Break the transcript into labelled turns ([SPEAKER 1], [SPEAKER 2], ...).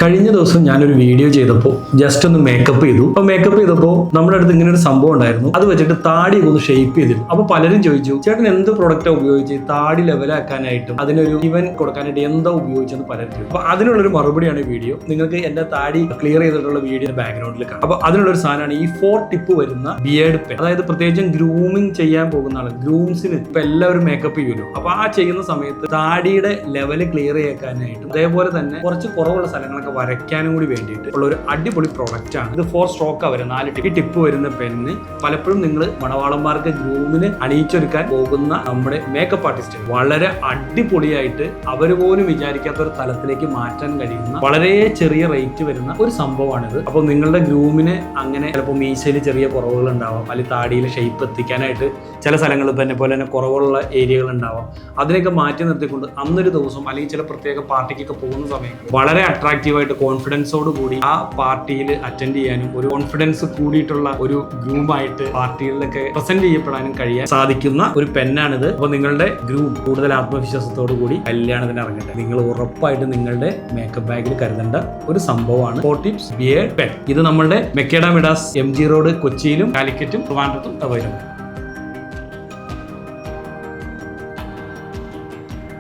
[SPEAKER 1] കഴിഞ്ഞ ദിവസം ഞാനൊരു വീഡിയോ ചെയ്തപ്പോൾ ജസ്റ്റ് ഒന്ന് മേക്കപ്പ് ചെയ്തു. അപ്പോൾ മേക്കപ്പ് ചെയ്തപ്പോൾ നമ്മുടെ അടുത്ത് ഇങ്ങനെ ഒരു സംഭവം ഉണ്ടായിരുന്നു. അത് വെച്ചിട്ട് താടി ഒന്ന് ഷേപ്പ് ചെയ്തിരുന്നു. അപ്പോൾ പലരും ചോദിച്ചു, ചേട്ടൻ എന്ത് പ്രൊഡക്റ്റാണ് ഉപയോഗിച്ച് താടി ലെവലാക്കാനായിട്ടും അതിനൊരു ഇവൻ കൊടുക്കാനായിട്ട് എന്താ ഉപയോഗിച്ചെന്ന് പലരും ചോദിച്ചു. അപ്പോൾ അതിനുള്ളൊരു മറുപടിയാണ് ഈ വീഡിയോ. നിങ്ങൾക്ക് എന്റെ താടി ക്ലിയർ ചെയ്തിട്ടുള്ള വീഡിയോ ബാക്ക്ഗ്രൗണ്ടിൽ കാണാം. അപ്പോൾ അതിനുള്ളൊരു സാധനമാണ് ഈ 4 ടിപ്പ് വരുന്ന ബിയേർഡ് പെൻ. അതായത് പ്രത്യേകിച്ചും ഗ്രൂമിങ് ചെയ്യാൻ പോകുന്ന ആൾ, ഗ്രൂംസിന് ഇപ്പൊ എല്ലാവരും മേക്കപ്പ് ചെയ്യുമല്ലോ. അപ്പോൾ ആ ചെയ്യുന്ന സമയത്ത് താടിയുടെ ലെവൽ ക്ലിയർ ചെയ്യാനായിട്ടും അതേപോലെ തന്നെ കുറച്ച് കുറവുള്ള സ്ഥലങ്ങളൊക്കെ വരയ്ക്കാനും കൂടി വേണ്ടിയിട്ട് ഉള്ള ഒരു അടിപൊളി പ്രോഡക്റ്റ് ആണ് ഇത്. 4 സ്ട്രോക്കാണ് വരുന്നത്. 4 ടിപ്പ് വരുന്ന പെന്ന് പലപ്പോഴും നിങ്ങൾ മണവാളന്മാർക്ക് ഗ്രൂമിന് അണിയിച്ചൊരുക്കാൻ പോകുന്ന നമ്മുടെ മേക്കപ്പ് ആർട്ടിസ്റ്റ് വളരെ അടിപൊളിയായിട്ട് അവർ പോലും വിചാരിക്കാത്ത ഒരു തലത്തിലേക്ക് മാറ്റാൻ കഴിയുന്ന വളരെ ചെറിയ റേറ്റ് വരുന്ന ഒരു സംഭവമാണിത്. അപ്പോൾ നിങ്ങളുടെ ഗ്രൂമിന് അങ്ങനെ ചിലപ്പോൾ മീശയിൽ ചെറിയ കുറവുകൾ ഉണ്ടാവാം, അല്ലെങ്കിൽ താടിയിൽ ഷേപ്പ് എത്തിക്കാനായിട്ട് ചില സ്ഥലങ്ങളിൽ തന്നെ പോലെ തന്നെ കുറവുള്ള ഏരിയകൾ ഉണ്ടാവാം. അതിനൊക്കെ മാറ്റി നിർത്തിക്കൊണ്ട് അന്നൊരു ദിവസം അല്ലെങ്കിൽ ചില പ്രത്യേക പാർട്ടിക്കൊക്കെ പോകുന്ന സമയത്ത് വളരെ അട്രാക്റ്റീവായിട്ട് കോൺഫിഡൻസോട് കൂടി ആ പാർട്ടിയിൽ അറ്റൻഡ് ചെയ്യാനും ഒരു കോൺഫിഡൻസ് കൂടിയിട്ടുള്ള ഒരു ഗ്രൂമായിട്ട് പാർട്ടികളിലൊക്കെ പ്രസന്റ് ചെയ്യപ്പെടാനും കഴിയാൻ സാധിക്കുന്ന ഒരു പെന്നാണിത്. അപ്പോൾ നിങ്ങളുടെ ഗ്രൂം കൂടുതൽ ആത്മവിശ്വാസത്തോടു കൂടി കല്യാണത്തിന് ഇറങ്ങട്ടെ. നിങ്ങൾ ഉറപ്പായിട്ട് നിങ്ങളുടെ മേക്കപ്പ് ബാഗിൽ കരുതേണ്ട ഒരു സംഭവമാണ് 4 ടിപ്സ് ബിയേർഡ് പെൻ. ഇത് നമ്മളുടെ മെക്കേഡ മിഡാസ് MG റോഡ് കൊച്ചിയിലും കാലിക്കറ്റും ട്രിവാൻഡ്രത്തും അവൈലബിൾ.